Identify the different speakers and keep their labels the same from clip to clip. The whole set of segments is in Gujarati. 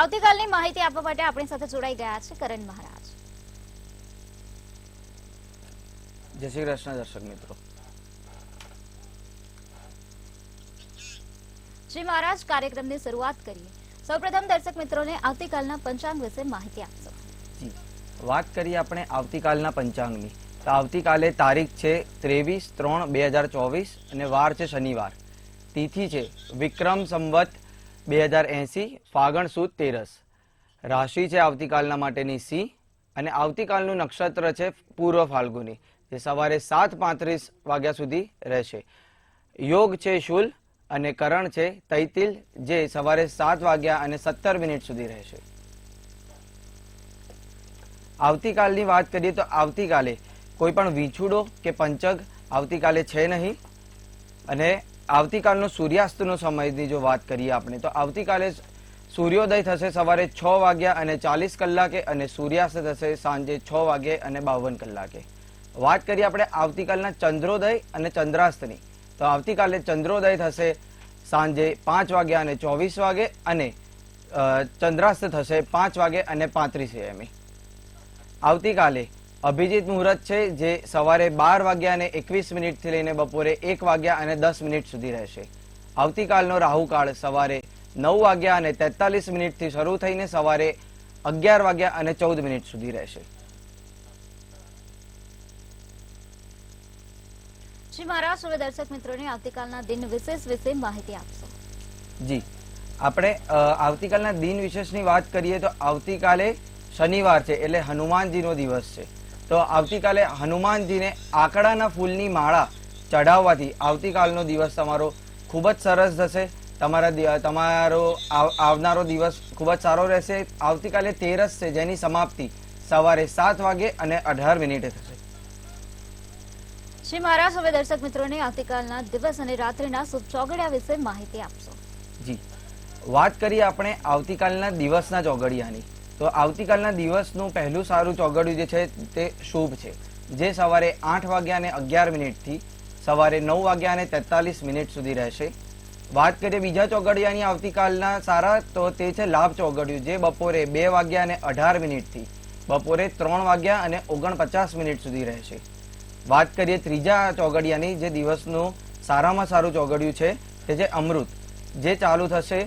Speaker 1: આવતીકાલની માહિતી આપવા માટે આપણી સાથે જોડાઈ ગયા છે કરણ મહારાજ।
Speaker 2: જય શ્રી કૃષ્ણ દર્શક મિત્રો।
Speaker 1: જી મહારાજ, કાર્યક્રમની શરૂઆત કરીએ। સૌપ્રથમ દર્શક મિત્રોને આવતીકાલના પંચાંગ વિશે માહિતી આપશો।
Speaker 2: જી, વાત કરીએ આપણે આવતીકાલના પંચાંગની તો આવતીકાલે તારીખ છે 23/3/2024 અને વાર છે શનિવાર। તિથિ છે વિક્રમ સંવત 2080 ફાગણ સુદ 13। રાશિ છે આવતીકાલના માટેની સિંહ અને આવતીકાલનું નક્ષત્ર છે પૂર્વ ફાલ્ગુની, જે સવારે 7:35 વાગ્યા સુધી રહેશે। યોગ છે શુલ અને કરણ છે તૈતિલ, જે સવારે 7 વાગ્યા અને 17 મિનિટ સુધી રહેશે। આવતીકાલની વાત કરીએ તો આવતીકાલે કોઈ પણ વીછુડો કે પંચગ આવતીકાલે છે નહીં। અને આવતીકાલનો સૂર્યાસ્તનો સમયની જો વાત કરીએ આપણે તો આવતીકાલે સૂર્યોદય થશે સવારે 6 વાગ્યા અને 40 કલાકે અને સૂર્યાસ્ત થશે સાંજે 6 વાગે અને 52 કલાકે। વાત કરીએ આપણે આવતીકાલના ચંદ્રોદય અને ચંદ્રાસ્તની તો આવતીકાલે ચંદ્રોદય થશે સાંજે 5 વાગ્યા અને 24 વાગે અને ચંદ્રાસ્ત થશે 5 વાગે અને 35 AM। આવતીકાલે અભિજીત મુહૂર્ત છે, જે સવારે 12 વાગ્યા અને 21 મિનિટથી લઈને બપોરે 1 વાગ્યા અને 10 મિનિટ સુધી રહેશે। આવતીકાલનો રાહુકાળ સવારે 9 વાગ્યા અને 43 મિનિટથી શરૂ થઈને સવારે 11 વાગ્યા અને 14 મિનિટ સુધી રહેશે।
Speaker 1: જી મહારાજ, હવે દર્શક મિત્રોને આવતીકાલના દિન વિશેષ વિશે માહિતી આપશો।
Speaker 2: જી, આપણે આવતીકાલના દિન વિશેષની વાત કરીએ તો આવતીકાલે શનિવાર છે એટલે હનુમાનજીનો દિવસ છે। તો આવતીકાલે હનુમાનજીને આકડાના ફૂલની માળા ચઢાવવાથી આવતીકાલનો દિવસ તમારો ખૂબ જ સરસ જશે। તમારો આવનારો દિવસ ખૂબ જ સારો રહેશે। આવતીકાલે તેરસ છે, જેની સમાપ્તિ સવારે 7 વાગે અને 18 મિનિટે થશે।
Speaker 1: જી મહારાજ, હવે દર્શક મિત્રોને આવતીકાલના દિવસ અને રાત્રિના શુભ ચોઘડિયા વિશે માહિતી આપશો।
Speaker 2: જી, વાત કરીએ આપણે આવતીકાલના દિવસના ચોઘડિયાની તો આવતીકાલના દિવસનું પહેલું સારું ચોઘડિયું જે છે તે શુભ છે, જે સવારે 8 વાગ્યા અને 11 મિનિટથી સવારે 9 વાગ્યા અને 43 મિનિટ સુધી રહેશે। વાત કરીએ બીજા ચોઘડિયાની આવતીકાલના સારા તો તે છે લાભ ચોઘડિયું, જે બપોરે 2 વાગ્યા અને 18 મિનિટથી બપોરે 3 વાગ્યા અને 49 મિનિટ સુધી રહેશે। વાત કરીએ ત્રીજા ચોઘડિયાની, જે દિવસનું સારામાં સારું ચોઘડિયું છે તે છે અમૃત, જે ચાલુ થશે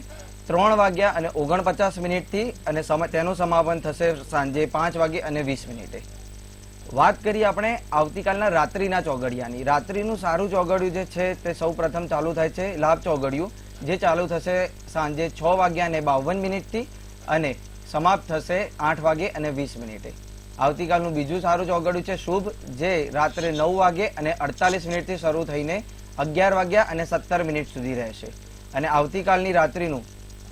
Speaker 2: 3 વાગ્યા અને 49 મિનિટથી અને તેનું સમાપન થશે સાંજે 5 વાગે અને 20 મિનિટે। વાત કરીએ આપણે આવતીકાલના રાત્રિના ચોઘડિયાની। રાત્રિનું સારું ચોઘડિયું જે છે તે સૌ પ્રથમ ચાલુ થાય છે લાભ ચોઘડિયું, જે ચાલુ થશે સાંજે 6 વાગ્યા અને 52 મિનિટથી અને સમાપ્ત થશે 8 વાગે અને 20 મિનિટે। આવતીકાલનું બીજું સારું ચોઘડિયું છે શુભ, જે રાત્રે 9 વાગે અને 48 મિનિટથી શરૂ થઈને 11 વાગ્યા અને 17 મિનિટ સુધી રહેશે। અને આવતીકાલની રાત્રિનું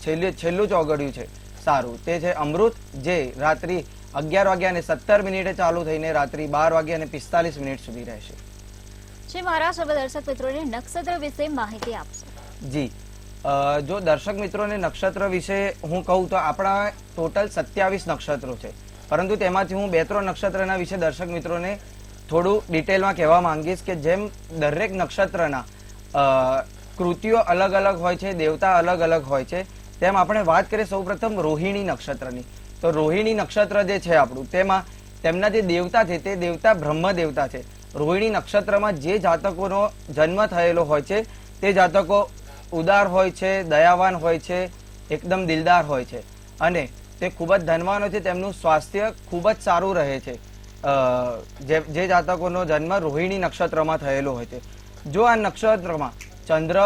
Speaker 2: છેલ્લું ચોઘડિયું છે સારું, તે છે અમૃત, જે રાત્રિ 11 વાગ્યા અને 17 મિનિટે ચાલુ થઈને રાત્રિ 12 વાગ્યા અને 45 મિનિટ સુધી રહેશે।
Speaker 1: જી મહારાજ, હવે દર્શક મિત્રોને નક્ષત્ર વિશે માહિતી આપશો।
Speaker 2: જી, જો દર્શક મિત્રોને નક્ષત્ર વિશે હું કહું તો આપણા ટોટલ 27 નક્ષત્રો છે, પરંતુ તેમાંથી હું 2-3 નક્ષત્રના વિશે દર્શક મિત્રોને થોડું ડિટેલમાં કહેવા માંગીશ કે જેમ દરેક નક્ષત્રના કૃતિઓ અલગ અલગ હોય છે, દેવતા અલગ અલગ હોય છે, તેમ આપણે વાત કરીએ સૌપ્રથમ રોહિણી નક્ષત્રની તો રોહિણી નક્ષત્ર જે છે આપણું, તેમાં તેમના જે દેવતા છે તે દેવતા બ્રહ્મ દેવતા છે। રોહિણી નક્ષત્રમાં જે જાતકોનો જન્મ થયેલો હોય છે તે જાતકો ઉદાર હોય છે, દયાવાન હોય છે, એકદમ દિલદાર હોય છે અને તે ખૂબ જ ધનવાન હોય છે। તેમનું સ્વાસ્થ્ય ખૂબ જ સારું રહે છે જે જાતકોનો જન્મ રોહિણી નક્ષત્રમાં થયેલો હોય છે। જો આ નક્ષત્રમાં ચંદ્ર,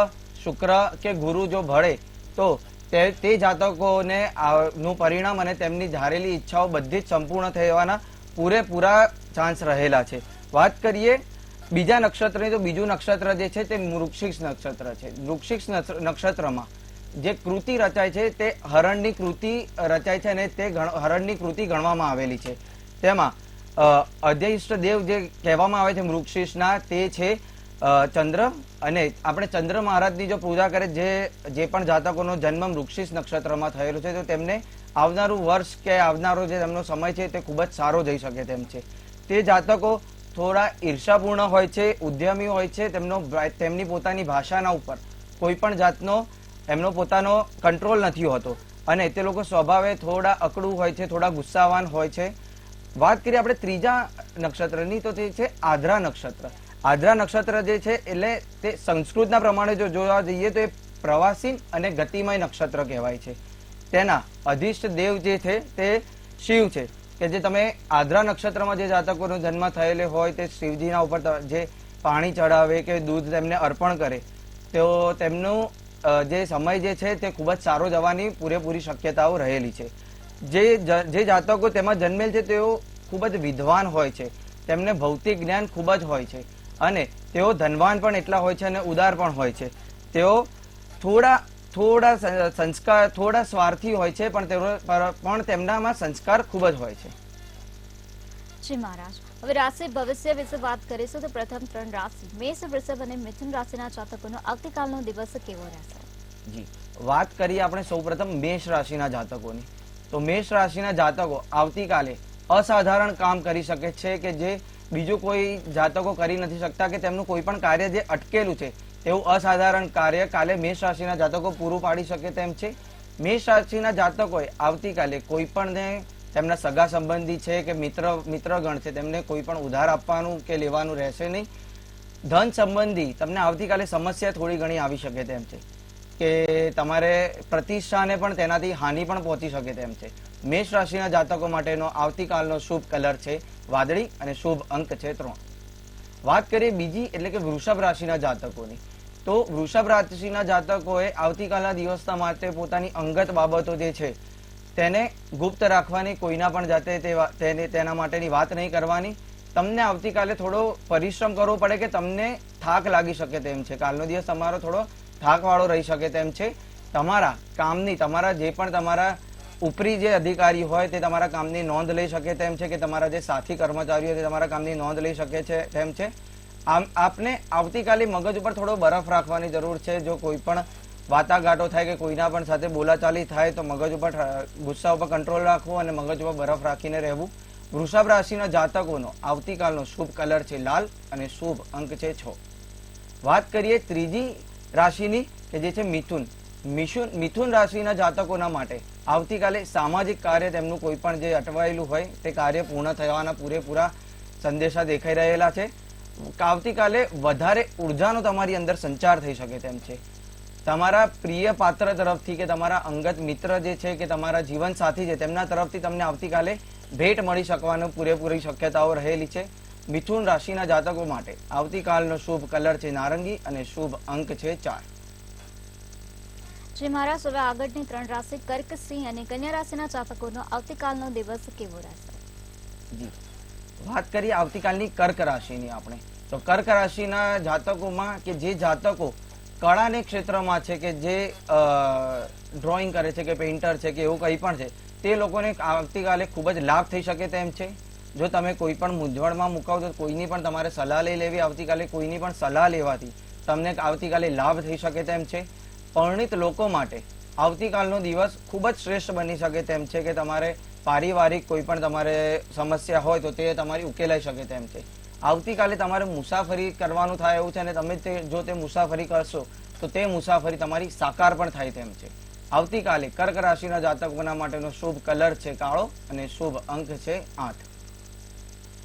Speaker 2: શુક્ર કે ગુરુ જો ભળે તો તે જાતકોને નું પરિણામ અને તેમની ધારેલી ઈચ્છાઓ બધી જ સંપૂર્ણ થવાના પૂરેપૂરા ચાન્સ રહેલા છે। વાત કરીએ બીજા નક્ષત્રની તો બીજું નક્ષત્ર જે છે તે વૃક્ષિક નક્ષત્ર છે। વૃક્ષિક નક્ષત્રમાં જે કૃતિ રચાય છે તે હરણની કૃતિ રચાય છે અને તે હરણની કૃતિ ગણવામાં આવેલી છે। તેમાં અધ્યષ્ટ દેવ જે કહેવામાં આવે છે વૃક્ષિકના તે છે ચંદ્ર, અને આપણે ચંદ્ર મહારાજની જો પૂજા કરે જે પણ જાતકોનો જન્મ વૃક્ષિક નક્ષત્રમાં થયેલો છે તો તેમને આવનારું વર્ષ કે આવનારો જે તેમનો સમય છે તે ખૂબ જ સારો જઈ શકે તેમ છે। તે જાતકો થોડા ઈર્ષાપૂર્ણ હોય છે, ઉદ્યમી હોય છે, તેમની પોતાની ભાષાના ઉપર કોઈ પણ જાતનો એમનો પોતાનો કંટ્રોલ નથી હોતો। અને તે લોકો સ્વભાવે થોડા અકડું હોય છે, થોડા ગુસ્સાવાન હોય છે. વાત કરીએ આપણે ત્રીજા નક્ષત્રની તો તે છે આદ્રા નક્ષત્ર. આદ્રા નક્ષત્ર જે છે એટલે તે સંસ્કૃતના પ્રમાણે જો જોવા જઈએ તો એ પ્રવાસી અને ગતિમય નક્ષત્ર કહેવાય છે. તેના અધિષ્ઠ દેવ જે છે તે શિવ છે, કે જે તમે આદ્રા નક્ષત્રમાં જે જાતકોનો જન્મ થયેલો હોય તે શિવજીના ઉપર જે પાણી ચડાવે કે દૂધ તેમને અર્પણ કરે તો તેમનું જે સમય જે છે તે ખૂબ જ સારો જવાની પૂરેપૂરી શક્યતાઓ રહેલી છે. જે જાતકો તેમાં જન્મેલ છે તેઓ ખૂબ જ વિદ્વાન હોય છે, તેમને ભૌતિક જ્ઞાન ખૂબ જ હોય છે અને તેઓ ધનવાન પણ એટલા હોય છે અને ઉદાર પણ હોય છે. તેઓ થોડા સંસ્કાર, થોડા સ્વાર્થી હોય છે, પણ તેમનામાં સંસ્કાર ખૂબ જ હોય છે.
Speaker 1: જી મહારાજ, હવે રાશિ ભવિષ્ય વિશે વાત કરીશું તો પ્રથમ 3 રાશિ મેષ, વૃષભ અને મિથુન રાશિના જાતકોનો આવતીકાલનો દિવસ કેવો રહેશે?
Speaker 2: જી, વાત કરીએ આપણે સૌપ્રથમ મેષ રાશિના જાતકોની. તો મેષ રાશિના જાતકો આવતીકાલે અસાધારણ કામ કરી શકે છે કે જે બીજું કોઈ જાતકો કરી નથી શકતા, કે તેમનું કોઈ પણ કાર્ય જે અટકેલું છે તેવું અસાધારણ કાર્ય કાલે મેષ રાશિના જાતકો પૂરું પાડી શકે તેમ છે. મેષ રાશિના જાતકોએ આવતીકાલે કોઈ પણ તેમના સગા સંબંધી છે કે મિત્રગણ છે તેમને કોઈ પણ ઉધાર આપવાનું કે લેવાનું રહેશે નહીં. ધન સંબંધી તમને આવતીકાલે સમસ્યા થોડી ઘણી આવી શકે તેમ છે, કે તમારે પ્રતિષ્ઠાને પણ તેનાથી હાનિ પણ પહોંચી શકે તેમ છે. મેષ રાશિના જાતકો માટેનો આવતીકાલનો શુભ કલર છે વાદળી અને શુભ અંક છે 3. વાત કરીએ બીજી એટલે કે વૃષભ રાશિના જાતકોની. તો વૃષભ રાશિના જાતકોએ આવતીકાલના દિવસના માટે પોતાની અંગત બાબતો જે છે તેને ગુપ્ત રાખવાની, કોઈના પણ જાતે તેના માટેની વાત નહીં કરવાની. તમને આવતીકાલે થોડો પરિશ્રમ કરવો પડે, કે તમને થાક લાગી શકે તેમ છે. કાલનો દિવસ તમારો થોડો થાકવાળો રહી શકે તેમ છે. તમારા કામની, તમારા જે પણ તમારા ઉપરી જે અધિકારી હોય તે તમારા કામની નોંધ લઈ શકે તેમ છે, કે તમારા જે સાથી કર્મચારીઓ તે તમારા કામની નોંધ લઈ શકે છે તેમ છે. આપને આવતીકાલે મગજ ઉપર થોડો બરફ રાખવાની જરૂર છે. જો કોઈ પણ વાટાઘાટો થાય કે કોઈના પણ સાથે બોલાચાલી થાય તો મગજ ઉપર, ગુસ્સા ઉપર કંટ્રોલ રાખવો અને મગજ ઉપર બરફ રાખીને રહેવું. વૃષભ રાશિના જાતકોનો આવતીકાલનો શુભ કલર છે લાલ અને શુભ અંક છે 6. વાત કરીએ ત્રીજી રાશિની કે જે છે મિથુન. મિથુન રાશિના જાતકોના માટે આવતીકાલે સામાજિક કાર્ય, તેમનું કોઈ પણ જે અટવાયેલું હોય તે કાર્ય પૂર્ણ થવાના પૂરેપૂરા સંદેશા દેખાઈ રહેલા છે. આવતીકાલે વધારે ઉર્જાનો તમારી અંદર સંચાર થઈ શકે તેમ છે. તમારા પ્રિય પાત્ર તરફથી કે તમારા અંગત મિત્ર જે છે કે તમારા જીવન સાથી છે તેમના તરફથી તમને આવતીકાલે ભેટ મળી શકવાનો પૂરેપૂરી શક્યતાઓ રહેલી છે. મિથુન રાશિના જાતકો માટે આવતીકાલનો શુભ કલર છે નારંગી અને શુભ અંક છે 4.
Speaker 1: જી મહારાજ, હવે આગળની 3 રાશિ કર્ક, સિંહ અને કન્યા રાશિના જાતકોનો આવતીકાલનો દિવસ કેવો રહેશે?
Speaker 2: જી, વાત કરીએ આવતીકાલની કર્ક રાશિની આપણે. તો કર્ક રાશિના જાતકોમાં કે જે જાતકો કળાને ક્ષેત્રમાં છે, કે જે ડ્રોઈંગ કરે છે કે પેઇન્ટર છે કે એવું કંઈ પણ છે, તે લોકોને આવતીકાલે ખૂબ જ લાભ થઈ શકે તેમ છે. જો તમે કોઈ પણ મૂંઝવણમાં મુકાવ તો કોઈની પણ તમારે સલાહ લઈ લેવી. આવતીકાલે કોઈની પણ સલાહ લેવાથી તમને આવતીકાલે લાભ થઈ શકે તેમ છે. પરણિત લોકો માટે આવતીકાલનો દિવસ ખૂબ જ શ્રેષ્ઠ બની શકે તેમ છે, કે તમારે પારિવારિક કોઈ પણ તમારે સમસ્યા હોય તો તે તમારી ઉકેલાઈ શકે તેમ છે. આવતીકાલે તમારે મુસાફરી કરવાનું થાય એવું છે અને તમે જો તે મુસાફરી કરશો તો તે મુસાફરી તમારી સાકાર પણ થાય તેમ છે. આવતીકાલે કર્ક રાશિના જાતકોના માટેનો શુભ કલર છે કાળો અને શુભ અંક છે 8.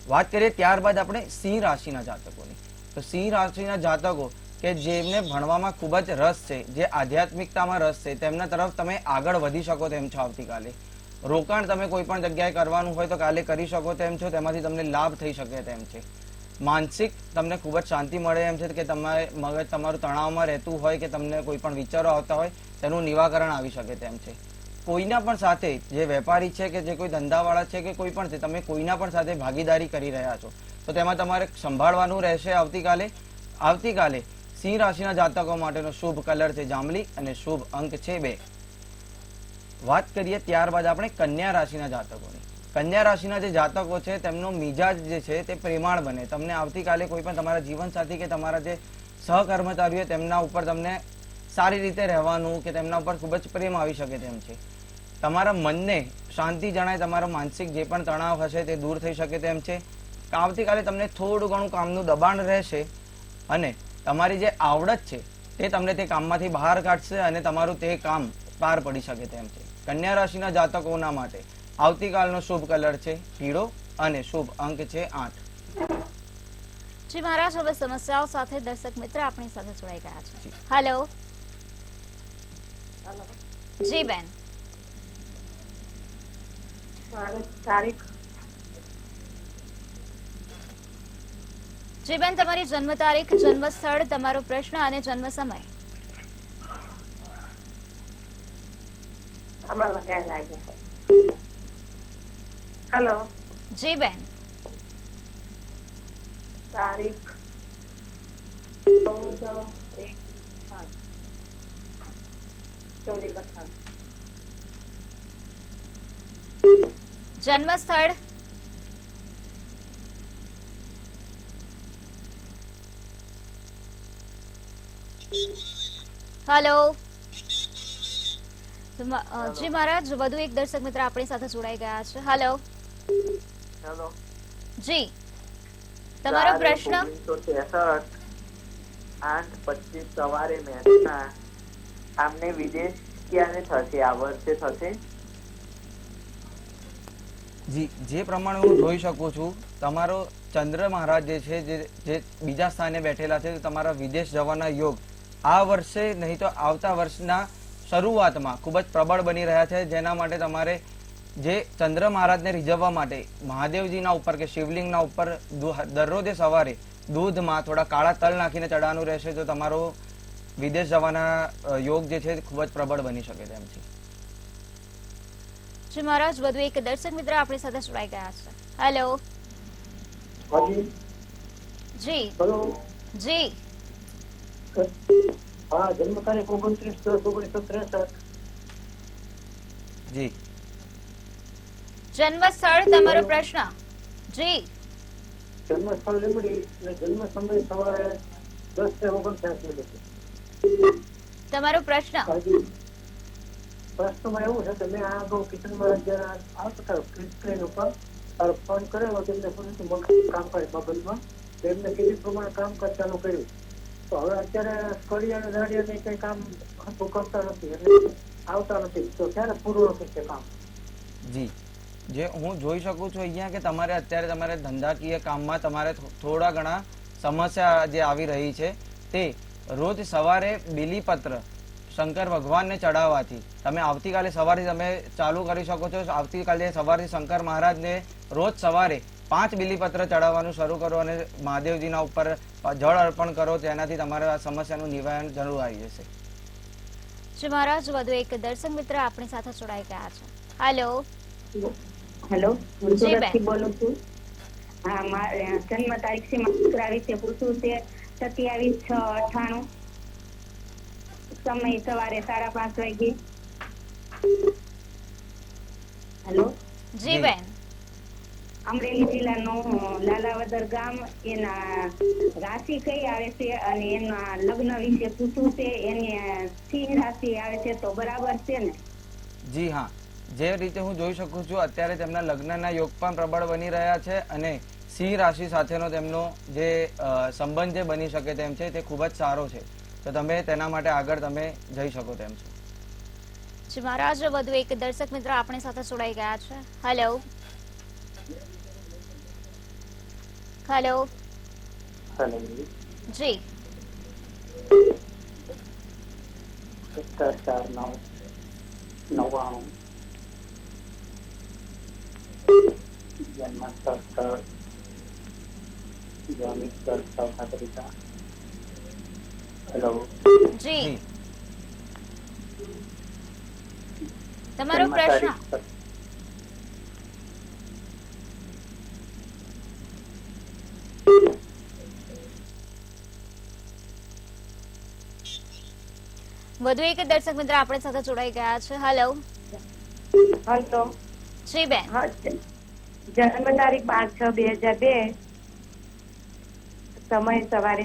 Speaker 2: વાત કરીએ ત્યારબાદ આપણે સિંહ રાશિના જાતકોની. તો સિંહ રાશિના જાતકો કે જેમને ભણવામાં ખૂબ જ રસ છે, જે આધ્યાત્મિકતામાં રસ છે, તેમના તરફ તમે આગળ વધી શકો તેમ છો. આવતીકાલે રોકાણ તમે કોઈ પણ જગ્યાએ કરવાનું હોય તો કાલે કરી શકો તેમ છો, તેમાંથી તમને લાભ થઈ શકે તેમ છે. માનસિક તમને ખૂબ જ શાંતિ મળે એમ છે, કે તમારે મગજ તમારું તણાવમાં રહેતું હોય કે તમને કોઈ પણ વિચારો આવતા હોય તેનું નિવારણ આવી શકે તેમ છે. કોઈના પણ સાથે જે વેપારી છે કે જે કોઈ ધંધાવાળા છે કે કોઈ પણ છે, તમે કોઈના પણ સાથે ભાગીદારી કરી રહ્યા છો તો તેમાં તમારે સંભાળવાનું રહેશે. આવતીકાલે સિંહ રાશિના જાતકો માટેનો શુભ કલર છે જાંબલી અને શુભ અંક છે 2. વાત કરીએ ત્યારબાદ આપણે કન્યા રાશિના જાતકોની. કન્યા રાશિના જે જાતકો છે તેમનો મિજાજ જે છે તે પ્રેમાળ બને. તમને આવતીકાલે કોઈ પણ તમારા જીવનસાથી કે તમારા જે સહકર્મચારીઓ તેમના ઉપર તમને સારી રીતે રહેવાનું કે તેમના ઉપર ખૂબ જ પ્રેમ આવી શકે તેમ છે. તમારા મનને શાંતિ જણાય, તમારો માનસિક જે પણ તણાવ હશે તે દૂર થઈ શકે તેમ છે. આવતીકાલે તમને થોડું ઘણું કામનું દબાણ રહેશે અને તમારી જે આવડત છે તે તમને તે કામમાંથી બહાર કાઢશે અને તમારું તે કામ પાર પડી શકે તેમ છે. કન્યા રાશિના જાતકોના માટે આવતીકાલનો શુભ કલર છે પીળો અને શુભ અંક છે 8.
Speaker 1: જી મહારાજ, હવે સમસ્યાઓ સાથે દર્શક મિત્ર આપણી સાથે જોડાઈ ગયા છે. હેલો. જી બેન.
Speaker 3: તારીખ
Speaker 1: જી બેન, તમારી જન્મ તારીખ, જન્મ સ્થળ, તમારો પ્રશ્ન અને જન્મ સમય.
Speaker 3: અમારા ક્યાં લાગે છે? હેલો.
Speaker 1: જી બેન.
Speaker 3: તારીખ 14/1/58.
Speaker 1: જન્મ સ્થળ, હેલો. જી મહારાજ, વધુ એક દર્શક મિત્ર આપણી સાથે જોડાઈ ગયા છે. હેલો.
Speaker 3: હેલો.
Speaker 1: જી, તમારો પ્રશ્ન.
Speaker 3: 8:25 સવારે મહેસાણા આમને વિદેશ ક્યારે થશે? આ વર્ષે થશે?
Speaker 2: જી, જે પ્રમાણે હું જોઈ શકું છું, તમારો ચંદ્ર મહારાજ જે છે જે બીજા સ્થાને બેઠેલા છે, તમારા વિદેશ જવાના યોગ આ વર્ષે નહીં તો આવતા વર્ષના શરૂઆતમાં ખૂબ જ પ્રબળ બની રહ્યા છે. જેના માટે તમારે જે ચંદ્ર મહારાજને રીઝવવા માટે મહાદેવજીના ઉપર કે શિવલિંગના ઉપર દરરોજ સવારે દૂધમાં થોડા કાળા તલ નાખીને ચડાવવાનું રહેશે. તો તમારો વિદેશ જવાના યોગ જે છે ખૂબ જ પ્રબળ બની શકે તેમ છે.
Speaker 1: જી મહારાજ, વધુ એક દર્શક મિત્ર આપણી સાથે જોડાઈ ગયા છે. હેલો. જી. જી.
Speaker 3: હા, જન્મ તારીખ 29/10/1963.
Speaker 2: જી.
Speaker 1: જન્મ સ્થળ, તમારો પ્રશ્ન. જી.
Speaker 3: જન્મ સ્થળ લીંબડી અને જન્મ સમય સવારે 10:39.
Speaker 1: તમારો પ્રશ્ન.
Speaker 3: પ્રશ્નમાં એવું છે કે મેં આ અગાઉ કિશન મહારાજ જયારે આવતા સ્ક્રીન ઉપર ફોન કરેલો, તેમને પૂછ્યું કામકાજ બાબતમાં, તેમને કીધું પ્રમાણે કામકાજ ચાલુ કર્યું. તો હવે અત્યારે કડિયા અને દાડિયા કઈ કામ હતું કરતા નથી એટલે આવતા નથી. તો ક્યારે પૂરું થશે કામ?
Speaker 2: જી, જે હું જોઈ શકું છું અહીંયા કે તમારે અત્યારે તમારે ધંધાકીય કામમાં તમારે થોડા ઘણા સમસ્યા જે આવી રહી છે, તે રોજ સવારે બીલીપત્ર શંકર ભગવાનને ચડાવવાથી તમે આવતીકાલે સવારથી તમે ચાલુ કરી શકો છો. આવતીકાલે સવારથી શંકર મહારાજને રોજ સવારે 5 બીલીપત્ર ચડાવવાનું શરૂ કરો અને મહાદેવજીના ઉપર જળ અર્પણ કરો. તેનાથી તમારા સમસ્યાનું નિવારણ જરૂર આવી જશે.
Speaker 1: જી મહારાજ, વધુ એક દર્શક મિત્ર આપણી સાથે જોડાઈ ગયા છે. હેલો.
Speaker 4: હેલો, હું
Speaker 1: જી બેન.
Speaker 4: સુરતથી બોલું છું. હા, મારે જન્મ તારીખ છે મારા વિશે પૂછવું છે. 27/6/98. સમય સવારે 5:30 વાગે. હેલો.
Speaker 1: જી બેન.
Speaker 4: અમરેલી જિલ્લાનું લાલાવદર ગામ, એના રાશિ કઈ આવે છે અને એના લગ્ન વિશે પૂછવું છે. એની સિંહ રાશિ આવે છે તો બરાબર છે ને?
Speaker 2: જી હા, જે રીતે હું જોઈ શકું છું અત્યારે તેમના લગ્નના યોગ પણ પ્રબળ બની રહ્યા છે અને સિંહ રાશિ સાથેનો તેમનો જે સંબંધ જે બની શકે તેમ છે તે ખૂબ જ સારો છે. તો તમે તેના માટે આગળ તમે જઈ શકો તેમ છો.
Speaker 1: જી મહારાજ, વધુ એક દર્શક મિત્ર આપણી સાથે જોડાઈ ગયા છે. હેલો. હેલો. જી.
Speaker 3: 17/4/99. જન્મ સ્થળ જોનીસબર્ગ, સાઉથ આફ્રિકા. હેલો.
Speaker 1: જી. તમારો પ્રશ્ન. વધુ એક દર્શક મિત્ર આપણી સાથે જોડાઈ ગયા છે. હેલો.
Speaker 4: હલો.
Speaker 1: જી બેન.
Speaker 4: હા, જન્મ તારીખ 5/6/2002. સમય સવારે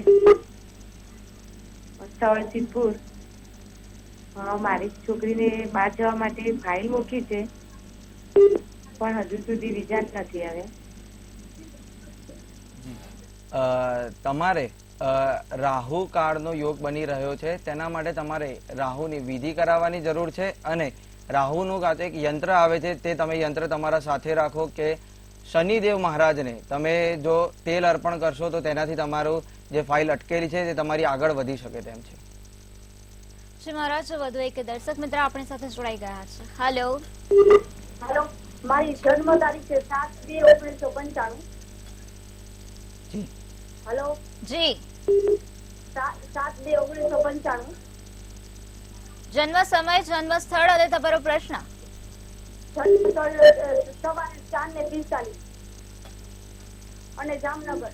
Speaker 4: સ્થળ સિદ્ધપુર. મારી છોકરીને બહાર જવા માટે ફાઇલ મૂકી છે પણ હજુ સુધી વિઝા નથી આવ્યા.
Speaker 2: તમારે રાહુ કાળનો યોગ બની રહ્યો છે. તેના માટે તમારે રાહુની વિધિ કરાવવાની જરૂર છે અને રાહુનું કાં તો એક યંત્ર આવે છે, તે તમે યંત્ર તમારા સાથે રાખો કે શનિદેવ મહારાજને તમે જો તેલ અર્પણ કરશો તો તેનાથી તમારું જે ફાઇલ અટકેલી છે તે તમારી આગળ વધી શકે તેમ છે.
Speaker 1: જી મહારાજ, વધુ એક દર્શક મિત્ર આપણી સાથે જોડાઈ ગયા છે. હેલો.
Speaker 5: હેલો, મારી જન્મ તારીખ છે 7/2/1995.
Speaker 2: જી
Speaker 5: હેલો,
Speaker 1: જી.
Speaker 5: 7/2/1995.
Speaker 1: જન્મ સમય, જન્મ સ્થળ અને તમારો પ્રશ્ન.
Speaker 5: જન્મ સ્થળ સવારે 4:45 અને જામનગર.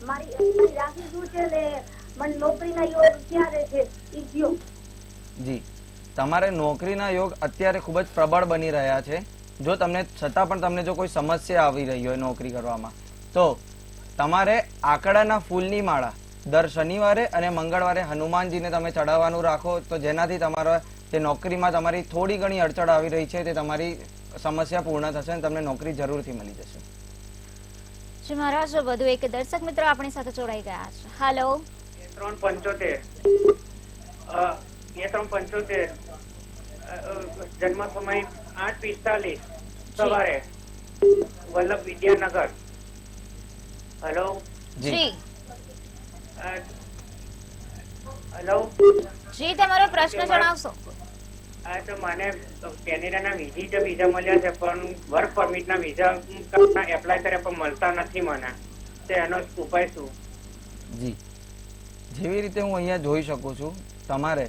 Speaker 5: મારી રાશિ શું છે ને મને નોકરીના યોગ ક્યારે છે ઈ કયો.
Speaker 2: જી, તમારે નોકરીના યોગ અત્યારે ખૂબ જ પ્રબળ બની રહ્યા છે. જો તમને છતાં પણ તમને જો કોઈ સમસ્યા આવી રહી હોય નોકરી કરવામાં, તો તમારે આકડાના ફૂલની માળા દર શનિવારે અને મંગળવારે હનુમાનજીને તમે ચડાવવાનું રાખો, તો જેનાથી તમારા જે નોકરીમાં તમારી થોડી ઘણી અડચણ આવી રહી છે તે તમારી સમસ્યા પૂર્ણ થશે અને તમને નોકરી જરૂરથી મળી જશે.
Speaker 1: જી મહારાજ, વધુ એક દર્શક મિત્ર આપણી સાથે જોડાઈ ગયા છે. હેલો.
Speaker 6: 375 જન્મ સમય 8:45 સવારે વલ્લભ વિદ્યાનગર. હેલો
Speaker 1: જી.
Speaker 6: હેલો,
Speaker 1: જી, તમારો પ્રશ્ન જણાવશો.
Speaker 6: આ તો મને કેનેડાના વિઝા મળ્યા છે, પણ વર્ક પરમિટના વિઝા એપ્લાય કર્યા પણ મળતા નથી મને. તે એનો ઉપાય શું?
Speaker 2: જી, જેવી રીતે હું અહીંયા જોઈ શકું છું, તમારે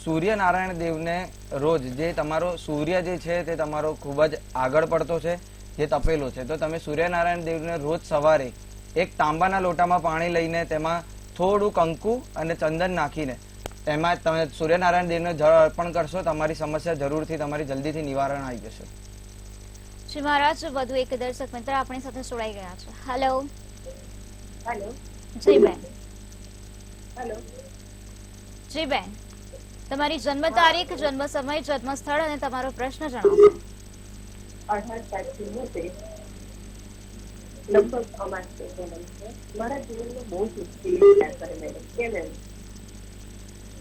Speaker 2: સૂર્યનારાયણ દેવને રોજ જે તમારો સૂર્ય જે છે તે તમારો ખૂબ જ આગળ પડતો છે, જે તપેલો છે, તો તમે સૂર્યનારાયણ દેવને રોજ સવારે એક તાંબાના લોટામાં પાણી લઈને તેમાં થોડું કંકુ અને ચંદન નાખીને તેમાં તમે સૂર્યનારાયણ દેવને જળ અર્પણ કરશો, તમારી સમસ્યા જરૂરથી તમારી જલ્દીથી નિવારણ આવી જશે.
Speaker 1: જી મહારાજ, વધુ એક દર્શક મિત્ર આપણી સાથે જોડાઈ ગયા છે. હેલો.
Speaker 5: હેલો,
Speaker 1: જી બેન.
Speaker 5: હેલો.
Speaker 1: જી બેન, તમારી જન્મ તારીખ, જન્મ સમય, જન્મ સ્થળ અને તમારો પ્રશ્ન જણાવો.
Speaker 5: 18/7/90. લગભગ અમાસ છે જન્મ છે. મારા જીવનમાં બહુ જ મુશ્કેલી કરે મેડમ. કેમ એમ?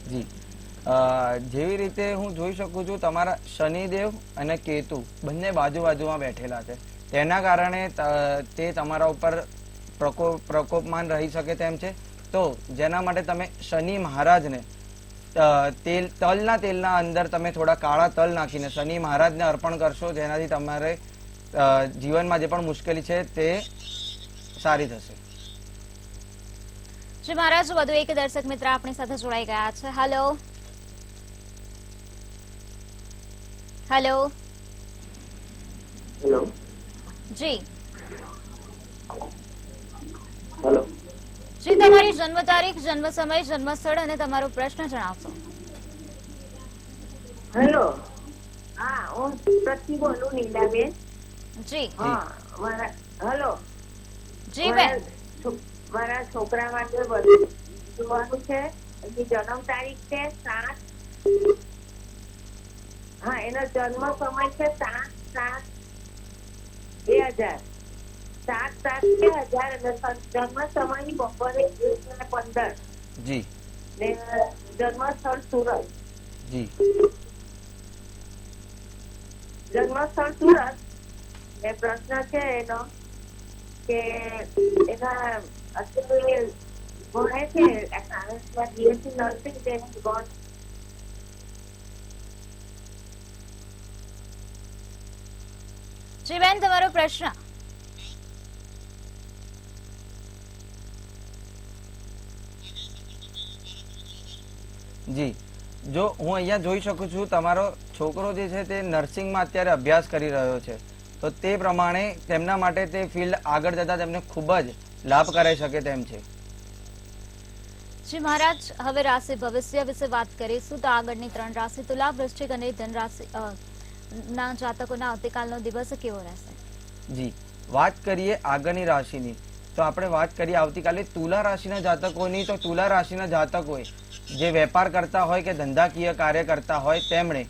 Speaker 2: જી, જેવી રીતે હું જોઈ શકું છું, તમારા શનિદેવ અને કેતુ બંને બાજુમાં બેઠેલા છે, તેના કારણે તે તમારા ઉપર પ્રકોપમાન રહી શકે તેમ છે. તો જેના માટે તમે શનિ મહારાજને તલના તેલના અંદર તમે થોડા કાળા તલ નાખીને શનિ મહારાજને અર્પણ કરશો, જેનાથી તમારે જીવનમાં જે પણ મુશ્કેલી છે તે સારી થશે.
Speaker 1: જી મહારાજ, વધુ એક દર્શક મિત્ર આપણી સાથે જોડાઈ ગયા છે. હેલો. હેલો.
Speaker 3: હેલો.
Speaker 1: જી.
Speaker 3: હેલો.
Speaker 1: જી, તમારી જન્મ તારીખ, જન્મ સમય, જન્મ સ્થળ અને તમારો પ્રશ્ન જણાવશો.
Speaker 5: હેલો. હા, હું પ્રતિ બોલું નીલાબેન.
Speaker 1: જી.
Speaker 5: હા, હેલો.
Speaker 1: જી બેન.
Speaker 5: મારા છોકરા માટે બધું જોવાનું છે. એની જન્મ તારીખ છે 7. હા, એનો જન્મ સમય છે 7/7/2000. 7/7/2000 અને જન્મ સમય બપોરે 1:15.
Speaker 2: જી.
Speaker 5: ને જન્મ સ્થળ સુરત.
Speaker 2: જી.
Speaker 5: જન્મ સ્થળ સુરત. એ પ્રશ્ન છે એનો કે એના અત્યારે ભણે છે સાયન્સમાં બીએસસી નર્સિંગ ગણ.
Speaker 1: જી બેન, તમારો પ્રશ્ન.
Speaker 2: જી, જો હું અહીંયા જોઈ શકું છું, તમારો છોકરો જે છે તે નર્સિંગમાં અત્યારે અભ્યાસ કરી રહ્યો છે, તો તે પ્રમાણે તેમના માટે તે ફિલ્ડ આગળ જતા તેમને ખૂબ જ લાભ કરાઈ શકે તેમ છે.
Speaker 1: જી મહારાજ, હવે રાશિ ભવિષ્ય વિશે વાત કરીશું. તો આગળની 3 રાશિ તુલા, વૃશ્ચિક અને ધન રાશિ ના જાતકોના આવતીકાલનો દિવસ કેવો રહેશે?
Speaker 2: જી, વાત કરીએ આગળની રાશિની, તો આપણે વાત કરીએ આવતીકાલે તુલા રાશિના જાતકોની. તો તુલા રાશિના જાતકોએ જે વેપાર કરતા હોય કે ધંધાકીય કાર્ય કરતા હોય તેમણે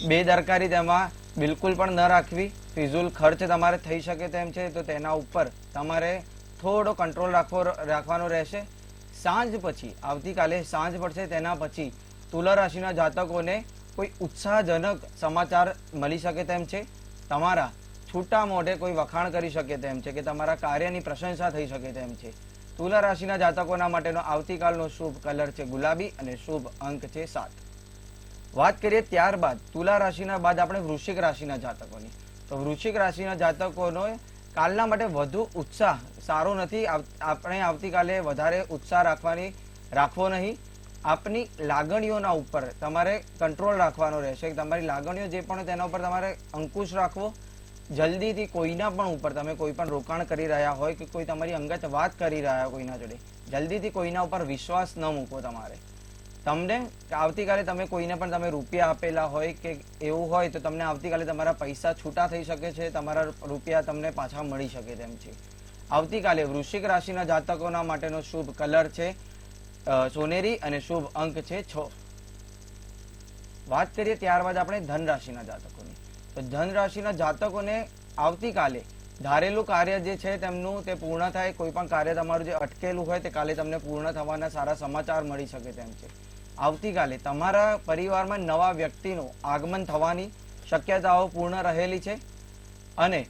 Speaker 2: બેદરકારી તેમાં બિલકુલ પણ ન રાખવી. ફિઝુલ ખર્ચ તમારે થઈ શકે તેમ છે, તો તેના ઉપર તમારે થોડો કંટ્રોલ રાખવાનો રહેશે. સાંજ પછી, આવતીકાલે સાંજ પડશે તેના પછી તુલા રાશિના જાતકોને કોઈ ઉત્સાહજનક સમાચાર મળી શકે તેમ છે, તમારા છૂટા મોઢે કોઈ વખાણ કરી શકે તેમ છે કે તમારા કાર્યની પ્રશંસા થઈ શકે તેમ છે. તુલા રાશિના જાતકોના માટેનો આવતીકાલનો શુભ કલર છે ગુલાબી અને શુભ અંક છે 7. વાત કરીએ ત્યારબાદ તુલા રાશિના બાદ આપણે વૃશ્ચિક રાશિના જાતકોની. તો વૃશ્ચિક રાશિના જાતકોનો કાલના માટે વધુ ઉત્સાહ સારો નથી. આપણે આવતીકાલે વધારે ઉત્સાહ રાખવો નહીં. આપની લાગણીઓના ઉપર તમારે કંટ્રોલ રાખવાનો રહેશે. તમારી લાગણીઓ જે પણ તેના ઉપર તમારે અંકુશ રાખવો. જલ્દીથી કોઈના પણ ઉપર તમે કોઈ પણ રોકાણ કરી રહ્યા હોય કે કોઈ તમારી અંગત વાત કરી રહ્યા હોય કોઈના જોડે, જલ્દીથી કોઈના ઉપર વિશ્વાસ ન મૂકો. તમને આવતીકાલે તમે કોઈને પણ તમે રૂપિયા આપેલા હોય કે એવું હોય તો તમને આવતીકાલે તમારા પૈસા છૂટા થઈ શકે છે, તમારા રૂપિયા તમને પાછા મળી શકે તેમ છે. આવતીકાલે વૃશ્ચિક રાશિના જાતકોના માટેનો શુભ કલર છે સોનેરી અને શુભ અંક છે 6. વાત કરીએ ત્યારબાદ આપણે ધન રાશિના જાતકોની. તો ધન રાશિના જાતકોને આવતીકાલે ધારેલું કાર્ય જે છે તેમનું તે પૂર્ણ થાય. કોઈ પણ કાર્ય તમારું જે અટકેલું હોય તે કાલે તમને પૂર્ણ થવાના સારા સમાચાર મળી શકે તેમ છે. આવતીકાલે તમારા પરિવારમાં નવા વ્યક્તિનું આગમન થવાની શક્યતાઓ પૂર્ણ રહેલી છે અને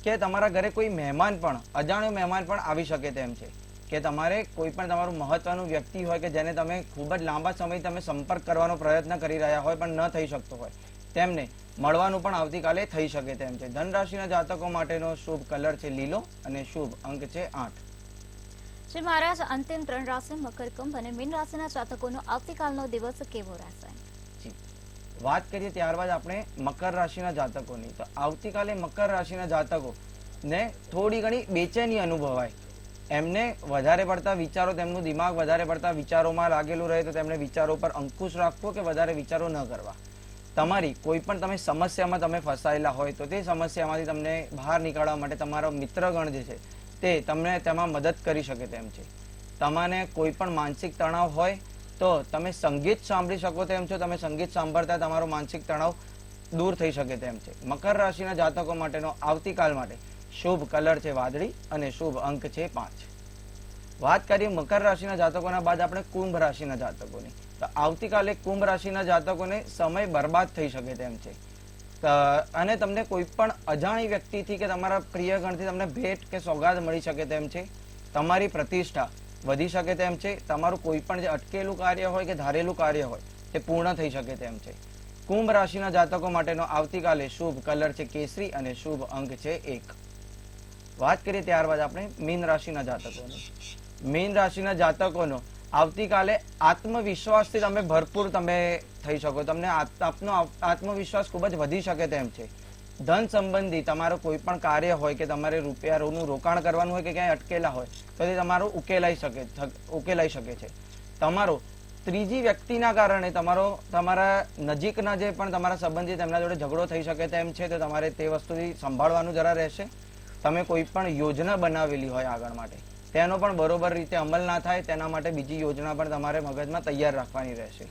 Speaker 2: કે તમારા ઘરે કોઈ મહેમાન પણ અજાણ્યો મહેમાન પણ આવી શકે તેમ છે કે તમારે કોઈ પણ તમારું મહત્વનું વ્યક્તિ હોય કે જેને તમે ખૂબ જ લાંબા સમય તમે સંપર્ક કરવાનો પ્રયત્ન કરી રહ્યા હોય પણ ન થઈ શકતો હોય તેમને મળવાનું પણ આવતીકાલે થઈ શકે તેમ છે. ધન રાશિના જાતકો માટેનો શુભ કલર છે લીલો અને શુભ અંક છે 8.
Speaker 1: શ્રી મહારાજ, અંતિમ 3 રાશિ મકર, કુંભ અને મીન રાશિના જાતકોનો આવતીકાલનો દિવસ કેવો રહેશે?
Speaker 2: વાત કરીએ ત્યારબાદ આપણે મકર રાશિના જાતકોની. તો આવતીકાલે મકર રાશિના જાતકો ને થોડી ઘણી બેચેની અનુભવાય. એમને વધારે પડતા વિચારો, તેમનું દિમાગ વધારે પડતા વિચારોમાં લાગેલું રહે તો તેમને વિચારો પર અંકુશ રાખવો કે વધારે વિચારો ન કરવા. તમારી કોઈ પણ તમે સમસ્યામાં તમે ફસાયેલા હોય તો તે સમસ્યામાંથી તમને બહાર નીકળવા માટે તમારો મિત્રગણ જે છે તે તમને તેમાં મદદ કરી શકે તેમ છે. તમને કોઈ પણ માનસિક તણાવ હોય તો તમે સંગીત સાંભળી શકો તેમ છો. તમે સંગીત સાંભળતા તમારો માનસિક તણાવ દૂર થઈ શકે તેમ છે. મકર રાશિના જાતકો માટેનો આવતીકાલ માટે શુભ કલર છે વાદળી અને શુભ અંક છે 5. વાત કરીએ મકર રાશિના જાતકોના બાદ આપણે કુંભ રાશિના જાતકોની. તો આવતીકાલે કુંભ રાશિના જાતકોને સમય બરબાદ થઈ શકે તેમ છે અને તમને કોઈ પણ અજાણી વ્યક્તિથી કે તમારા પ્રિયગણથી તમને ભેટ કે સોગાદ મળી શકે તેમ છે. તમારી પ્રતિષ્ઠા વધી શકે તેમ છે. તમારું કોઈ પણ જે અટકેલું કાર્ય હોય કે ધારેલું કાર્ય હોય તે પૂર્ણ થઈ શકે તેમ છે. કુંભ રાશિના જાતકો માટેનો આવતીકાલે શુભ કલર છે કેસરી અને શુભ અંક છે 1. વાત કરીએ ત્યારબાદ આપણે મીન રાશિના જાતકોની. મીન રાશિના જાતકોનો આવતીકાલે આત્મવિશ્વાસથી તમે ભરપૂર તમે થઈ શકો. તમને આપનો આત્મવિશ્વાસ ખૂબ જ વધી શકે તેમ છે. ધન સંબંધી તમારો કોઈ પણ કાર્ય હોય કે તમારે રૂપિયાનું રોકાણ કરવાનું હોય કે ક્યાંય અટકેલા હોય તો તે તમારું ઉકેલાઈ શકે છે. તમારો ત્રીજી વ્યક્તિના કારણે તમારા નજીકના જે પણ તમારા સંબંધી તેમના જોડે ઝઘડો થઈ શકે તેમ છે તો તમારે તે વસ્તુથી સંભાળવાનું જરા રહેશે. તમે કોઈ પણ યોજના બનાવેલી હોય આગળ માટે તેનો પણ બરોબર રીતે અમલ ના થાય તેના માટે બીજી યોજના પણ તમારે મગજમાં તૈયાર રાખવાની રહેશે.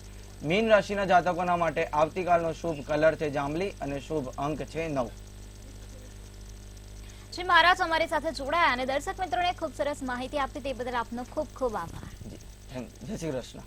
Speaker 2: મીન રાશિના જાતકોના માટે આવતીકાલનો શુભ કલર છે જાંબલી અને શુભ અંક છે 9.
Speaker 1: શ્રી મહારાજ, અમારી સાથે જોડાયા અને દર્શક મિત્રોને ખૂબ સરસ માહિતી આપી તે બદલ આપનો ખૂબ ખૂબ આભાર.
Speaker 2: જય શ્રી કૃષ્ણ.